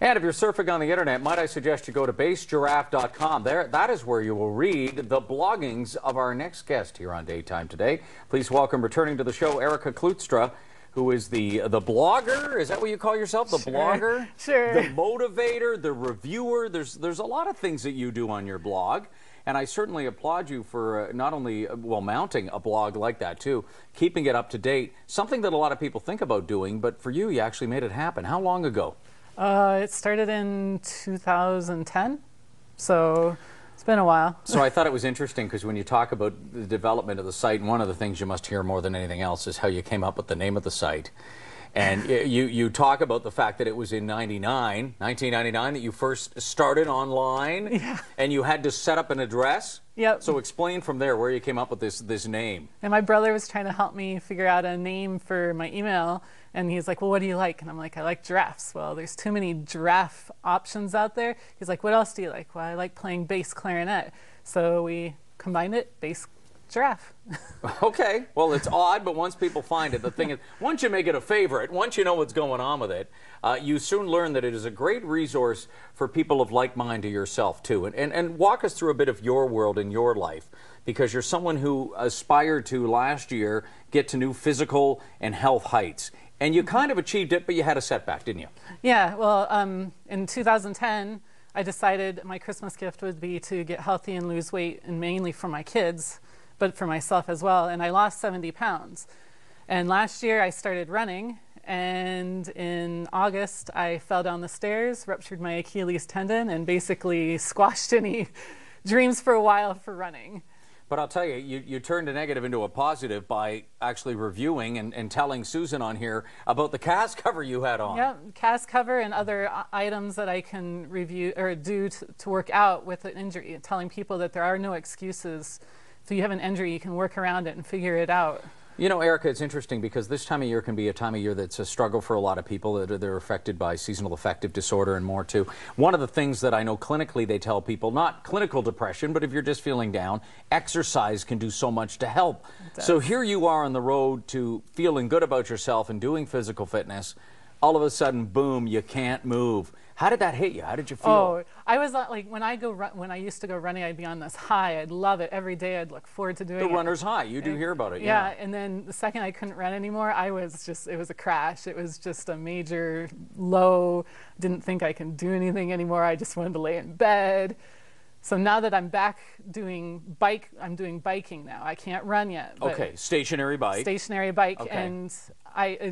And if you're surfing on the internet, might I suggest you go to bassgiraffe.com. That is where you will read the bloggings of our next guest here on Daytime Today. Please welcome, returning to the show, Erica Klutstra, who is the blogger. Is that what you call yourself? The blogger? Sure. The motivator, the reviewer. There's a lot of things that you do on your blog. And I certainly applaud you for not only, mounting a blog like that, too, keeping it up to date, something that a lot of people think about doing, but for you, you actually made it happen. How long ago? It started in 2010, so it's been a while. So I thought it was interesting because when you talk about the development of the site, one of the things you must hear more than anything else is how you came up with the name of the site. And you talk about the fact that it was in 1999, that you first started online, Yeah. And you had to set up an address. Yep. So explain from there where you came up with this name. And my brother was trying to help me figure out a name for my email, and he's like, well, what do you like? And I'm like, I like giraffes. Well, there's too many giraffe options out there. He's like, what else do you like? Well, I like playing bass clarinet. So we combined it, bass giraffe. Okay, well, it's odd, but once people find it, the thing is, once you make it a favorite, once you know what's going on with it, you soon learn that it is a great resource for people of like mind to yourself, too. And walk us through a bit of your world and your life, because you're someone who aspired to, last year, get to new physical and health heights. And you kind of achieved it, but you had a setback, didn't you? Yeah, well, in 2010, I decided my Christmas gift would be to get healthy and lose weight, and mainly for my kids, but for myself as well. And I lost 70 pounds. And last year I started running, and in August I fell down the stairs, ruptured my Achilles tendon, and basically squashed any dreams for a while for running. But I'll tell you, you turned a negative into a positive by actually reviewing and telling Susan on here about the cast cover you had on. Yeah, cast cover and other items that I can review or do to work out with an injury, telling people that there are no excuses. If you have an injury, you can work around it and figure it out. You know, Erica, it's interesting because this time of year can be a time of year that's a struggle for a lot of people that are affected by seasonal affective disorder and more too. One of the things that I know clinically they tell people, not clinical depression, but if you're just feeling down, exercise can do so much to help. So here you are on the road to feeling good about yourself and doing physical fitness. All of a sudden, boom, you can't move. How did that hit you? How did you feel? Oh, I was like, when I used to go running, I'd be on this high. I'd love it every day. I'd look forward to doing it. The runner's high. You do hear about it. Yeah, and then the second I couldn't run anymore, it was a crash. It was just a major low. Didn't think I could do anything anymore. I just wanted to lay in bed. So now that I'm back doing I'm doing biking now. I can't run yet. But okay, stationary bike. Stationary bike, okay. And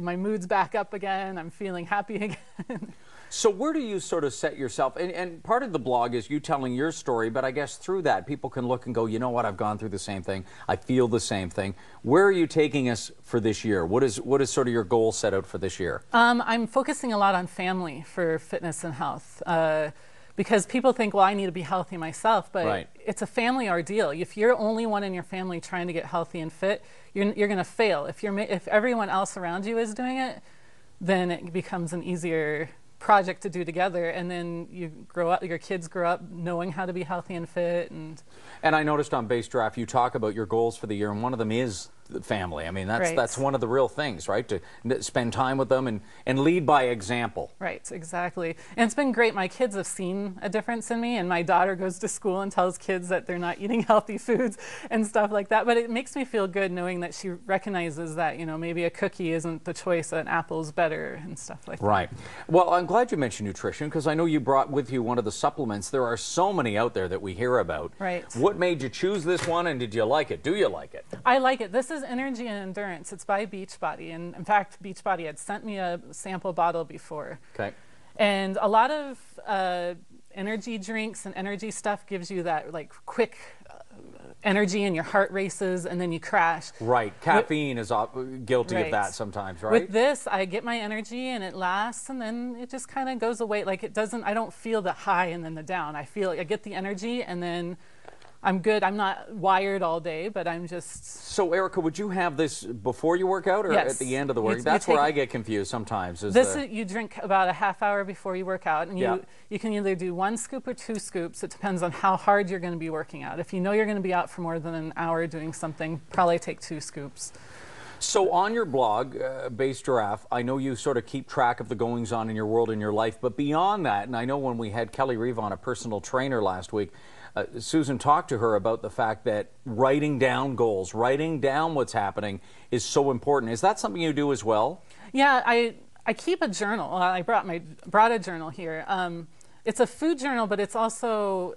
my mood's back up again. I'm feeling happy again. So where do you sort of set yourself? And part of the blog is you telling your story, but I guess through that, people can look and go, you know what, I've gone through the same thing. I feel the same thing. Where are you taking us for this year? What is sort of your goal set out for this year? I'm focusing a lot on family for fitness and health. Because people think, well, I need to be healthy myself, but right. It's a family ordeal. If you're only one in your family trying to get healthy and fit, you're going to fail. If everyone else around you is doing it, then it becomes an easier project to do together, and then you grow up, your kids grow up knowing how to be healthy and fit. And I noticed on Bass Giraffe you talk about your goals for the year, and one of them is the family. I mean, that's one of the real things, right? To spend time with them and lead by example. Right, exactly. And it's been great. My kids have seen a difference in me, and my daughter goes to school and tells kids that they're not eating healthy foods and stuff like that. But it makes me feel good knowing that she recognizes that, you know, maybe a cookie isn't the choice, an apple's better and stuff like that. Right. Well, I'm glad you mentioned nutrition because I know you brought with you one of the supplements. There are so many out there that we hear about. Right. What made you choose this one, and did you like it? Do you like it? I like it. This is Energy and Endurance. It's by Beachbody, and in fact, Beachbody had sent me a sample bottle before. Okay. And a lot of energy drinks and energy stuff gives you that like quick energy, and your heart races, and then you crash. Right. Caffeine is guilty of that sometimes, right? With this, I get my energy, and it lasts, and then it just kind of goes away. Like it doesn't. I don't feel the high and then the down. I get the energy, and then I'm good. I'm not wired all day, but I'm just... So, Erica, would you have this before you work out or yes. at the end of the work? That's where I get confused sometimes. You drink about a half hour before you work out, and you can either do 1 scoop or 2 scoops. It depends on how hard you're going to be working out. If you know you're going to be out for more than an hour doing something, probably take 2 scoops. So on your blog, Bass Giraffe, I know you sort of keep track of the goings on in your world and your life, but beyond that, and I know when we had Kelly Reeve on, a personal trainer, last week, Susan talked to her about the fact that writing down goals, writing down what's happening is so important. Is that something you do as well? Yeah, I keep a journal. I brought a journal here. It's a food journal, but it's also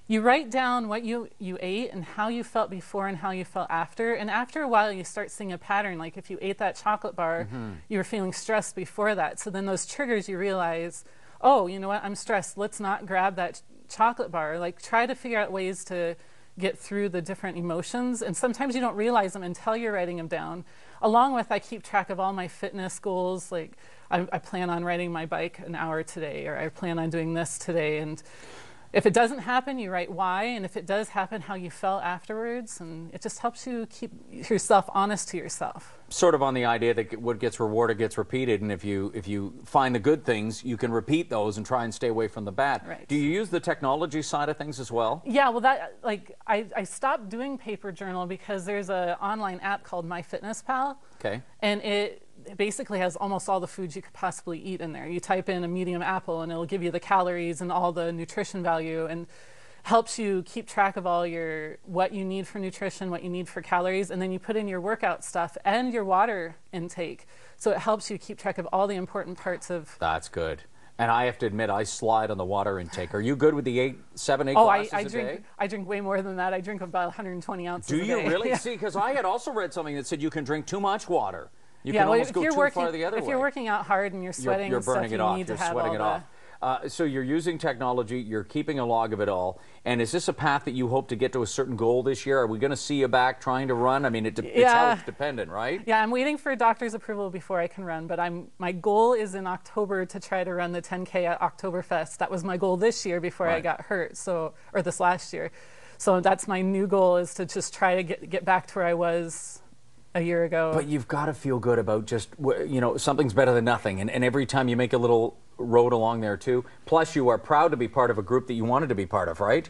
you write down what you ate and how you felt before and how you felt after. And after a while, you start seeing a pattern. Like if you ate that chocolate bar, you were feeling stressed before that. So then those triggers, you realize, oh, you know what? I'm stressed. Let's not grab that chocolate bar. Like try to figure out ways to get through the different emotions. And sometimes you don't realize them until you're writing them down. Along with, I keep track of all my fitness goals. Like I plan on riding my bike an hour today, or I plan on doing this today. And if it doesn't happen, you write why, and if it does happen, how you felt afterwards, and it just helps you keep yourself honest to yourself. Sort of on the idea that what gets rewarded gets repeated, and if you find the good things, you can repeat those and try and stay away from the bad. Right. Do you use the technology side of things as well? Yeah, well, I stopped doing paper journal because there's an online app called MyFitnessPal. Okay. And it basically has almost all the foods you could possibly eat in there. You type in a medium apple and it'll give you the calories and all the nutrition value, and helps you keep track of all what you need for nutrition, what you need for calories, and then you put in your workout stuff and your water intake. So it helps you keep track of all the important parts of... That's good. And I have to admit, I slide on the water intake. Are you good with the 7, 8 glasses a day? I drink way more than that. I drink about 120 ounces a day. Do you really? Yeah. See, because I had also read something that said you can drink too much water. You can almost go too far the other way. If you're working out hard and you're sweating you're burning it off. you need you're to have sweating all it off. So you're using technology, you're keeping a log of it all, and is this a path that you hope to get to a certain goal this year? Are we going to see you back trying to run? I mean, it's health dependent, right? Yeah, I'm waiting for doctor's approval before I can run, but my goal is in October to try to run the 10K at Oktoberfest. That was my goal this year before I got hurt, or this last year. So that's my new goal, is to just try to get back to where I was a year ago. But you've got to feel good about just, you know, something's better than nothing. And every time you make a little road along there too. Plus, you are proud to be part of a group that you wanted to be part of, right?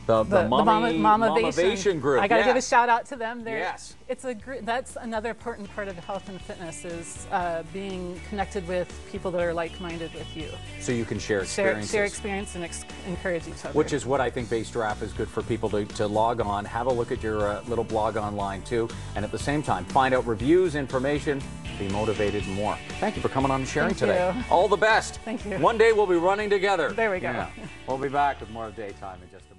The Mamavation group. I got to give a shout out to them. Yes. It's a that's another important part of health and fitness, is being connected with people that are like-minded with you. So you can share experiences. Share experience and encourage each other. Which is what I think Bass Giraffe is good for people to log on, have a look at your little blog online too, and at the same time find out reviews, information, be motivated and more. Thank you for coming on and sharing today. You. All the best. Thank you. One day we'll be running together. There we go. Yeah. We'll be back with more of Daytime in just a moment.